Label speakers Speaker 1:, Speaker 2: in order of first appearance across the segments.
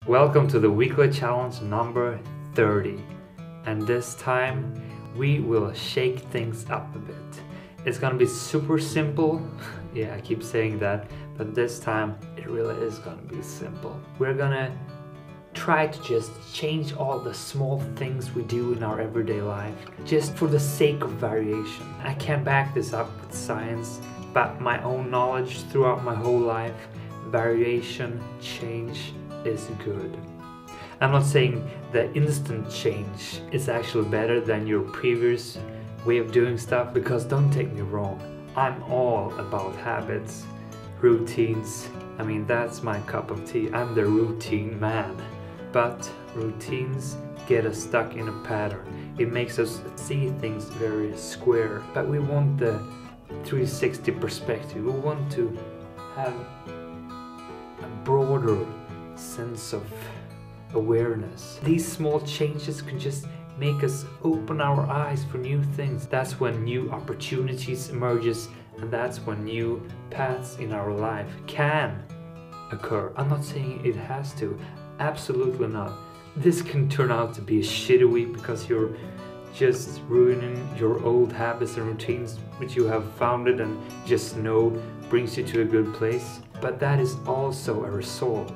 Speaker 1: Welcome to the weekly challenge number 30, and this time we will shake things up a bit. It's gonna be super simple. Yeah, I keep saying that, but this time it really is gonna be simple. We're gonna try to just change all the small things we do in our everyday life, just for the sake of variation. I can't back this up with science, but my own knowledge throughout my whole life, variation, change is good. I'm not saying that instant change is actually better than your previous way of doing stuff, because don't take me wrong, I'm all about habits, routines. I mean, that's my cup of tea. I'm the routine man. But routines get us stuck in a pattern. It makes us see things very square, but we want the 360 perspective. We want to have a broader sense of awareness. These small changes can just make us open our eyes for new things. That's when new opportunities emerges, and that's when new paths in our life can occur. I'm not saying it has to, absolutely not. This can turn out to be a shitty week because you're just ruining your old habits and routines which you have founded and just know brings you to a good place. But that is also a result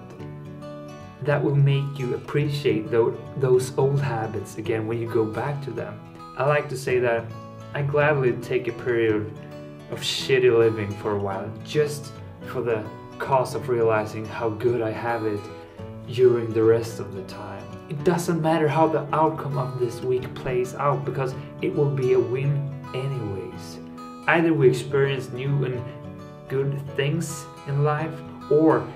Speaker 1: that will make you appreciate those old habits again when you go back to them. I like to say that I gladly take a period of shitty living for a while, just for the cause of realizing how good I have it during the rest of the time. It doesn't matter how the outcome of this week plays out, because it will be a win anyways. Either we experience new and good things in life, or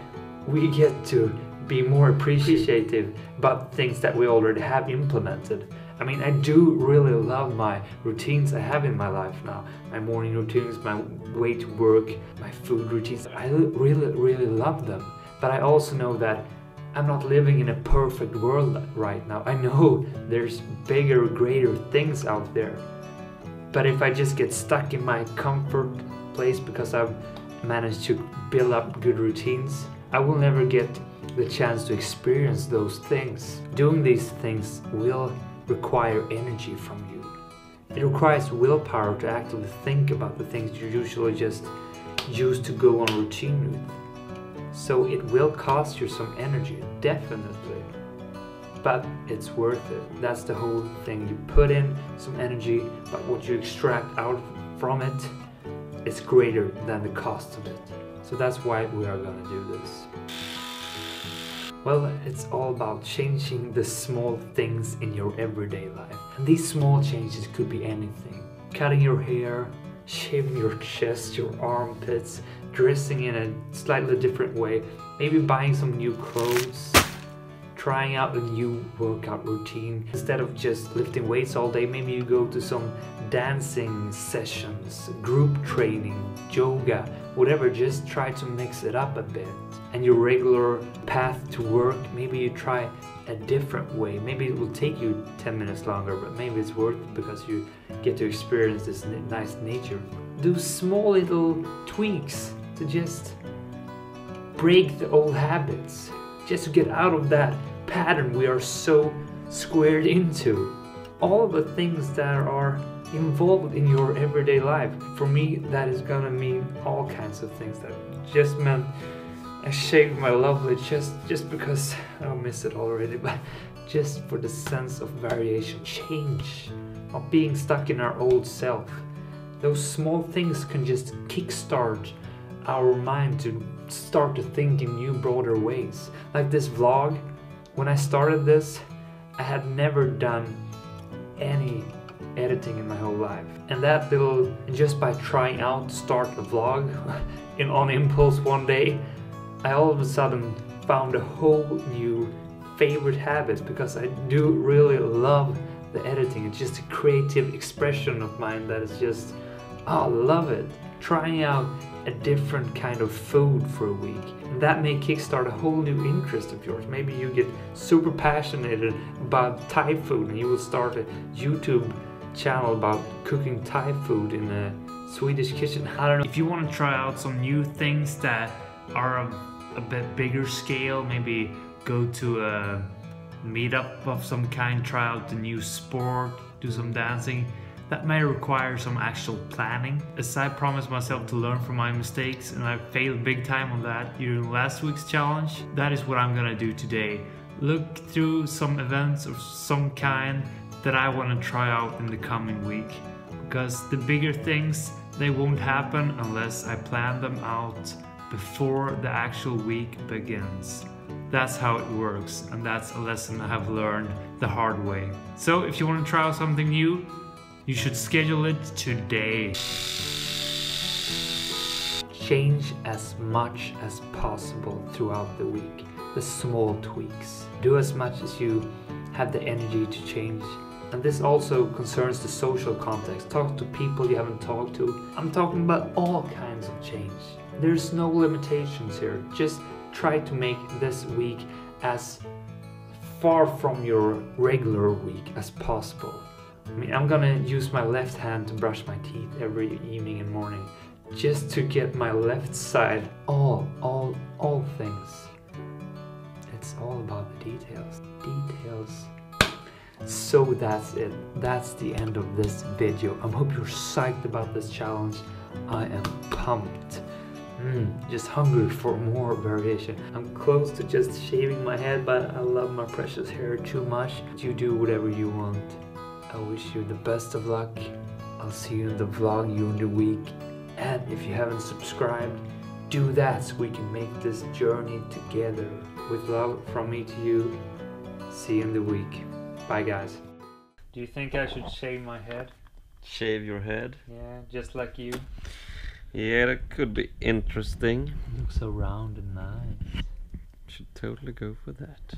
Speaker 1: we get to be more appreciative about things that we already have implemented. I mean, I do really love my routines I have in my life now. My morning routines, my way to work, my food routines. I really love them. But I also know that I'm not living in a perfect world right now. I know there's bigger, greater things out there. But if I just get stuck in my comfort place because I've managed to build up good routines, I will never get the chance to experience those things. Doing these things will require energy from you. It requires willpower to actively think about the things you usually just use to go on routine with. So it will cost you some energy, definitely. But it's worth it. That's the whole thing. You put in some energy, but what you extract out from it is greater than the cost of it. So that's why we are gonna do this. Well, it's all about changing the small things in your everyday life. And these small changes could be anything. Cutting your hair, shaving your chest, your armpits, dressing in a slightly different way, maybe buying some new clothes, trying out a new workout routine. Instead of just lifting weights all day, maybe you go to some dancing sessions, group training, yoga, whatever. Just try to mix it up a bit. And your regular path to work, maybe you try a different way. Maybe it will take you 10 minutes longer, but maybe it's worth it because you get to experience this nice nature. Do small little tweaks to just break the old habits, just to get out of that pattern we are so squared into. All the things that are involved in your everyday life. For me, that is gonna mean all kinds of things. That just meant I shaved my lovely chest just because I miss it already, but just for the sense of variation, change, of being stuck in our old self. Those small things can just kickstart our mind to start to think in new, broader ways. Like this vlog, when I started this, I had never done any editing in my whole life. And that little, just by trying out to start a vlog on impulse one day, I all of a sudden found a whole new favorite habit, because I do really love the editing. It's just a creative expression of mine that is just, I love it. Trying out a different kind of food for a week. And that may kickstart a whole new interest of yours. Maybe you get super passionate about Thai food and you will start a YouTube channel about cooking Thai food in a Swedish kitchen. I don't know. If you want to try out some new things that are a bit bigger scale, maybe go to a meetup of some kind, try out a new sport, do some dancing. That may require some actual planning. As I promised myself to learn from my mistakes, and I failed big time on that during last week's challenge, that is what I'm gonna do today. Look through some events of some kind that I want to try out in the coming week. Because the bigger things, they won't happen unless I plan them out before the actual week begins. That's how it works, and that's a lesson I have learned the hard way. So if you want to try out something new, you should schedule it today. Change as much as possible throughout the week. The small tweaks. Do as much as you have the energy to change. And this also concerns the social context. Talk to people you haven't talked to. I'm talking about all kinds of change. There's no limitations here. Just try to make this week as far from your regular week as possible. I mean, I'm gonna use my left hand to brush my teeth every evening and morning, just to get my left side all things. It's all about the details. So that's it. That's the end of this video. I hope you're psyched about this challenge. I am pumped. Just hungry for more variation. I'm close to just shaving my head, but I love my precious hair too much. You do whatever you want. I wish you the best of luck. I'll see you in the vlog during the week. And if you haven't subscribed, do that so we can make this journey together. With love from me to you. See you in the week. Bye guys. Do you think I should shave my head?
Speaker 2: Shave your head?
Speaker 1: Yeah, just like you.
Speaker 2: Yeah, that could be interesting.
Speaker 1: You look so round and nice.
Speaker 2: Should totally go for that.